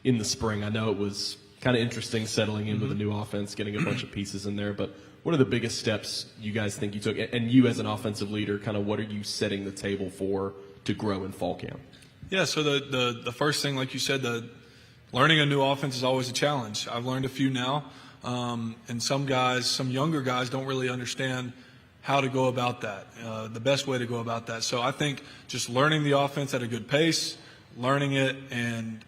in the spring. I know it was kind of interesting settling in with a new offense, getting a bunch of pieces in there, but what are the biggest steps you guys think you took? And you as an offensive leader, kind of what are you setting the table for to grow in fall camp? Yeah, so the first thing, like you said, learning a new offense is always a challenge. I've learned a few now, and some younger guys don't really understand how to go about that, the best way to go about that. So I think just learning the offense at a good pace, learning it and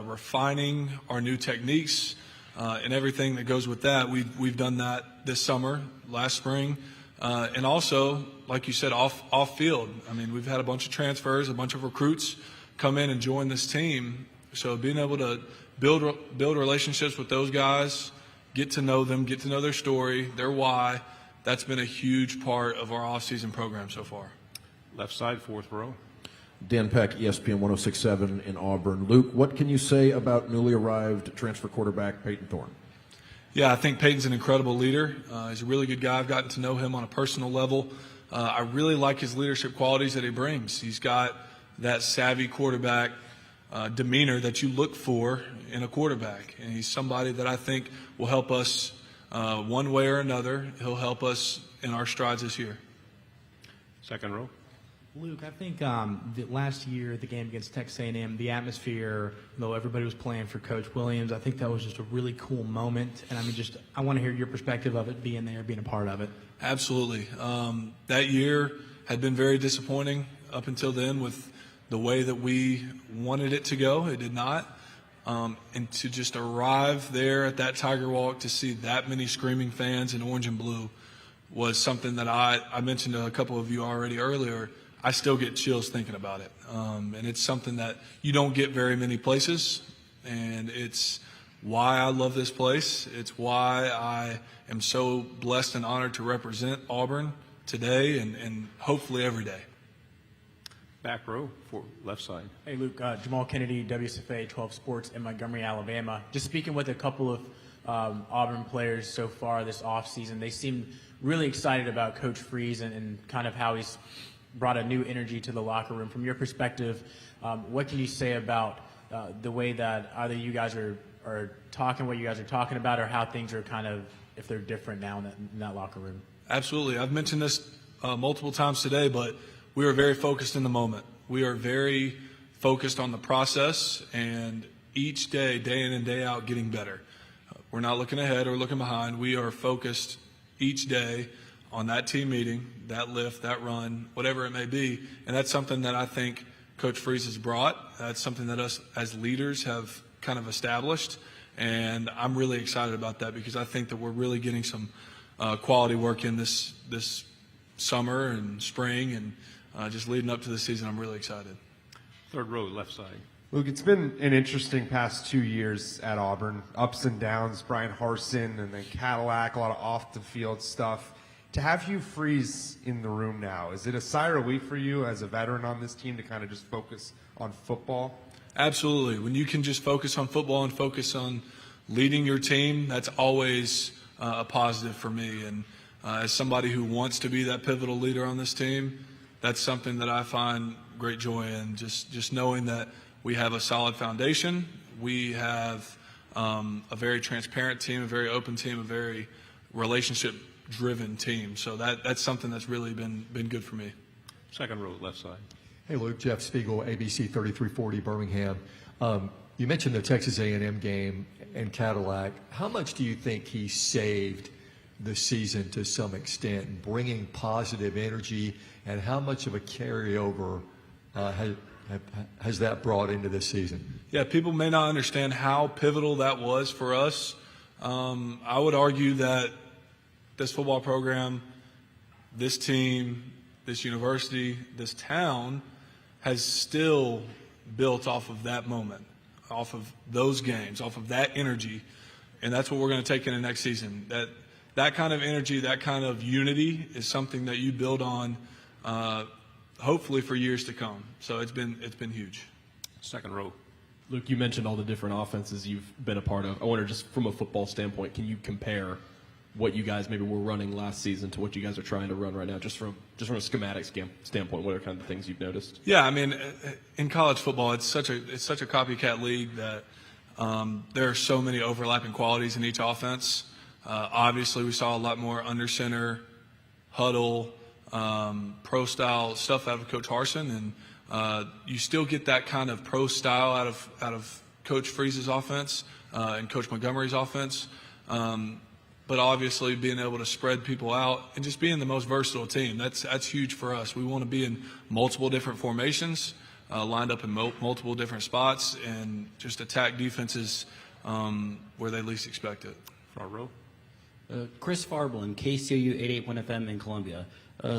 refining our new techniques and everything that goes with that. We've done that this summer, last spring, and also, like you said, off field. I mean, we've had a bunch of transfers, a bunch of recruits come in and join this team. So being able to build relationships with those guys, get to know them, get to know their story, their why, that's been a huge part of our off-season program so far. Left side, fourth row. Dan Peck, ESPN 106.7 in Auburn. Luke, what can you say about newly arrived transfer quarterback Peyton Thorne? Yeah, I think Peyton's an incredible leader. He's a really good guy. I've gotten to know him on a personal level. I really like his leadership qualities that he brings. He's got that savvy quarterback demeanor that you look for in a quarterback. And he's somebody that I think will help us one way or another. He'll help us in our strides this year. Second row. Luke, I think the last year, the game against Texas A&M, the atmosphere, though everybody was playing for Coach Williams, I think that was just a really cool moment. And I want to hear your perspective of it, being there, being a part of it. Absolutely. That year had been very disappointing up until then with the way that we wanted it to go. It did not. And to just arrive there at that Tiger Walk to see that many screaming fans in orange and blue was something that I mentioned to a couple of you already earlier. I still get chills thinking about it. And it's something that you don't get very many places, and it's why I love this place. It's why I am so blessed and honored to represent Auburn today and hopefully every day. Back row, for left side. Hey, Luke, Jamal Kennedy, WSFA 12 Sports in Montgomery, Alabama. Just speaking with a couple of Auburn players so far this offseason, they seem really excited about Coach Freeze and kind of how he's brought a new energy to the locker room. From your perspective, what can you say about the way that either you guys are talking, what you guys are talking about, or how things are kind of, if they're different now in that locker room? Absolutely. I've mentioned this multiple times today, but we are very focused in the moment. We are very focused on the process and each day, day in and day out, getting better. We're not looking ahead or looking behind. We are focused each day on that team meeting, that lift, that run, whatever it may be. And that's something that I think Coach Freeze has brought. That's something that us as leaders have kind of established. And I'm really excited about that because I think that we're really getting some quality work in this summer and spring and just leading up to the season. I'm really excited. Third row, left side. Luke, it's been an interesting past 2 years at Auburn. Ups and downs, Brian Harsin and then Cadillac, a lot of off-the-field stuff. To have Hugh Freeze in the room now, is it a sigh of relief for you as a veteran on this team to kind of just focus on football? Absolutely. When you can just focus on football and focus on leading your team, that's always a positive for me. And as somebody who wants to be that pivotal leader on this team, that's something that I find great joy in, just knowing that we have a solid foundation. We have a very transparent team, a very open team, a very relationship-driven team. So that's something that's really been good for me. Second row, left side. Hey, Luke, Jeff Spiegel, ABC 3340 Birmingham. You mentioned the Texas A&M game and Cadillac. How much do you think he saved the season to some extent, bringing positive energy, and how much of a carryover has that brought into this season? Yeah, people may not understand how pivotal that was for us. I would argue that this football program, this team, this university, this town has still built off of that moment, off of those games, off of that energy, and that's what we're going to take into next season. That kind of energy, that kind of unity is something that you build on hopefully for years to come. So it's been huge. Second row. Luke, you mentioned all the different offenses you've been a part of. I wonder, just from a football standpoint, can you compare what you guys maybe were running last season to what you guys are trying to run right now, just from a schematic standpoint? What are kind of the things you've noticed? Yeah, I mean, in college football, it's such a copycat league that There are so many overlapping qualities in each offense. Obviously, we saw a lot more under center, huddle, pro style stuff out of Coach Harsin, and you still get that kind of pro style out of Coach Freeze's offense and Coach Montgomery's offense. But obviously, being able to spread people out and just being the most versatile team, that's huge for us. We want to be in multiple different formations, lined up in multiple different spots, and just attack defenses where they least expect it. Front row. Chris Farblin, KCOU 881 FM in Columbia.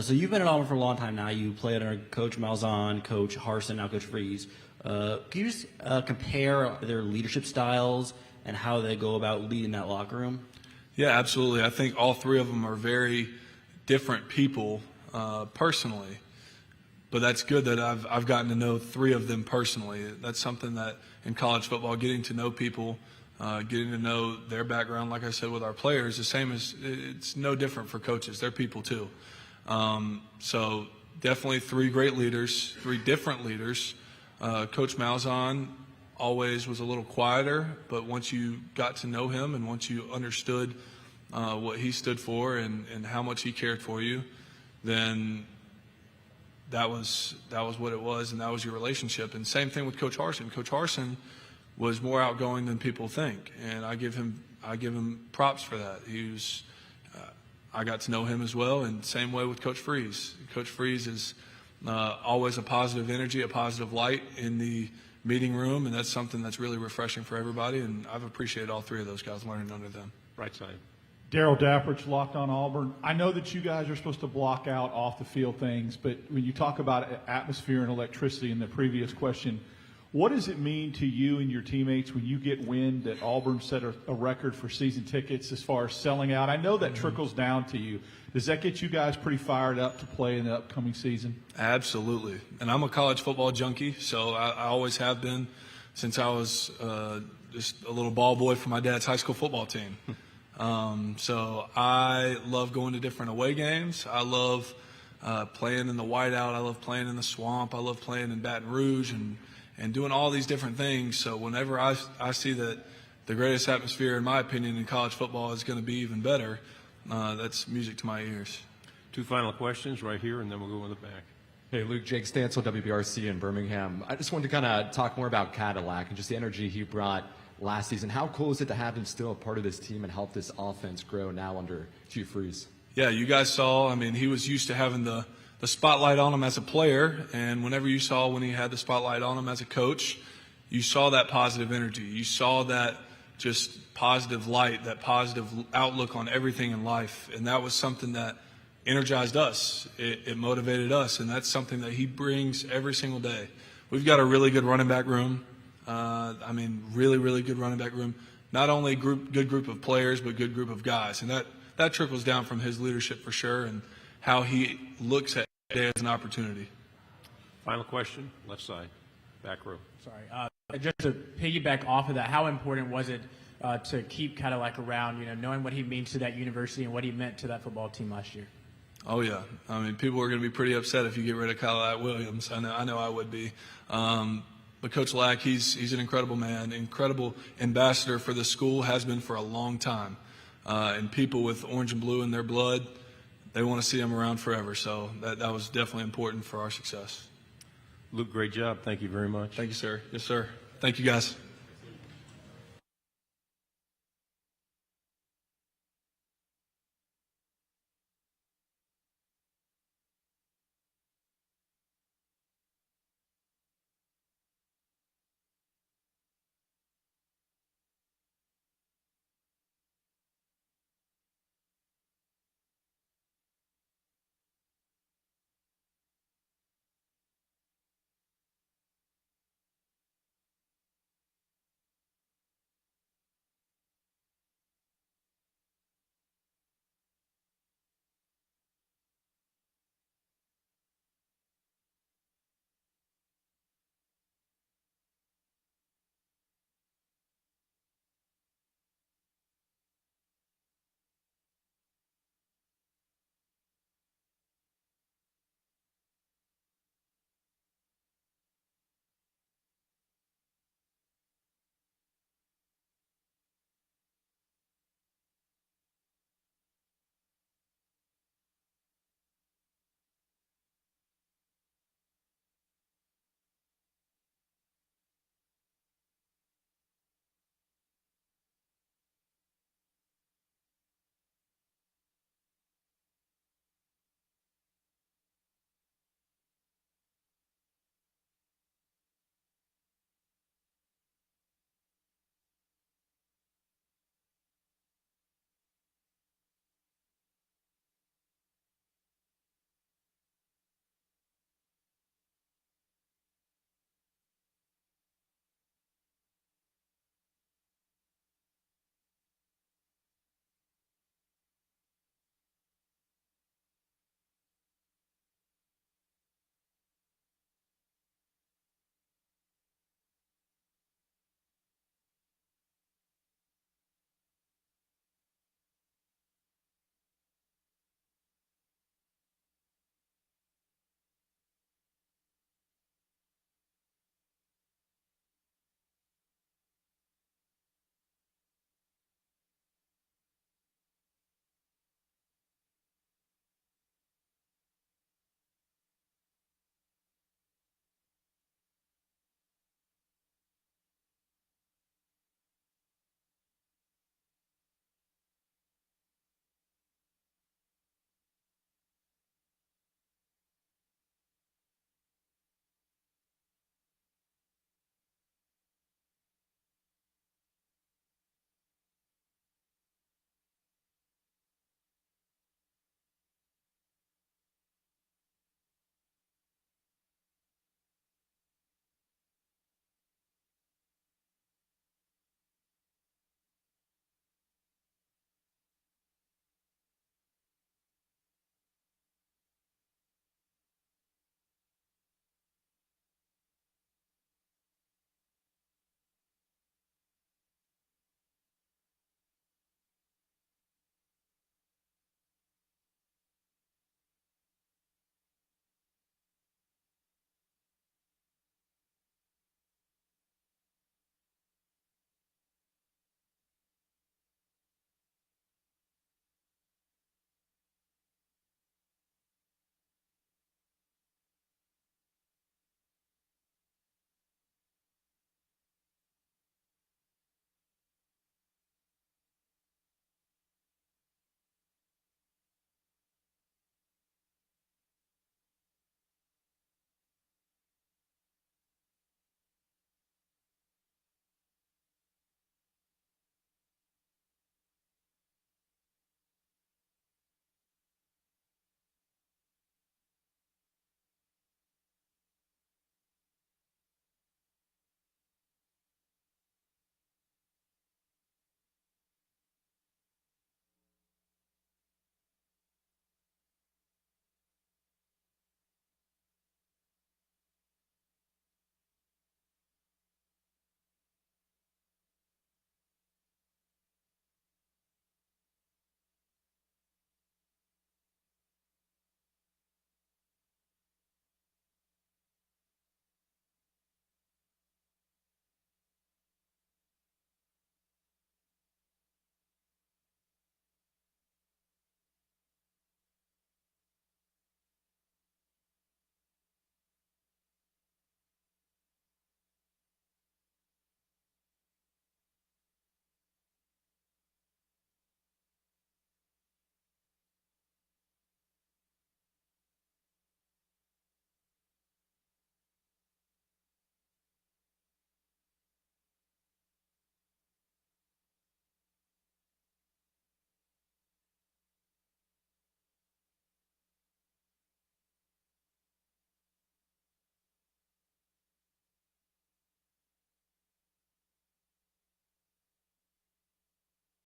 So you've been at Auburn for a long time now. You played under Coach Malzahn, Coach Harsin, now Coach Freeze. Can you just compare their leadership styles and how they go about leading that locker room? Yeah, absolutely. I think all three of them are very different people personally, but that's good that I've gotten to know three of them personally. That's something that in college football, getting to know people, getting to know their background, like I said, with our players, the same as it's no different for coaches. They're people too. So definitely three great leaders, three different leaders. Coach Malzahn always was a little quieter, but once you got to know him and once you understood what he stood for and how much he cared for you, then that was what it was, and that was your relationship. And same thing with Coach Harsin. Coach Harsin was more outgoing than people think, and I give him props for that. He was I got to know him as well, and same way with Coach Freeze. Coach Freeze is always a positive energy, a positive light in the meeting room, and that's something that's really refreshing for everybody, and I've appreciated all three of those guys, learning under them. Right side. Daryl Dapprich, Locked on Auburn. I know that you guys are supposed to block out off the field things, but when you talk about atmosphere and electricity in the previous question, what does it mean to you and your teammates when you get wind that Auburn set a record for season tickets as far as selling out? I know that trickles down to you. Does that get you guys pretty fired up to play in the upcoming season? Absolutely. And I'm a college football junkie, so I always have been since I was just a little ball boy for my dad's high school football team. So I love going to different away games. I love playing in the whiteout. I love playing in the swamp. I love playing in Baton Rouge and doing all these different things. So whenever I see that the greatest atmosphere, in my opinion, in college football is going to be even better, that's music to my ears. Two final questions right here, and then we'll go in the back. Hey, Luke, Jake Stansel, WBRC in Birmingham. I just wanted to kind of talk more about Cadillac and just the energy he brought last season. How cool is it to have him still a part of this team and help this offense grow now under Hugh Freeze? Yeah, you guys saw, I mean, he was used to having the spotlight on him as a player, and whenever you saw when he had the spotlight on him as a coach, you saw that positive energy. You saw that just positive light, that positive outlook on everything in life, and that was something that energized us. It motivated us, and that's something that he brings every single day. We've got a really good running back room. Really, really good running back room. Not only good group of players, but good group of guys, and that trickles down from his leadership for sure, and how he looks at it as an opportunity. Final question, left side, back row. Sorry. Just to piggyback off of that, how important was it to keep Cadillac around, knowing what he means to that university and what he meant to that football team last year? Oh, yeah. I mean, people are going to be pretty upset if you get rid of Cadillac Williams. I know I would be. But Coach Lack, he's an incredible man, incredible ambassador for the school, has been for a long time. And people with orange and blue in their blood, they want to see him around forever. So that was definitely important for our success. Luke, great job. Thank you very much. Thank you, sir. Yes, sir. Thank you, guys.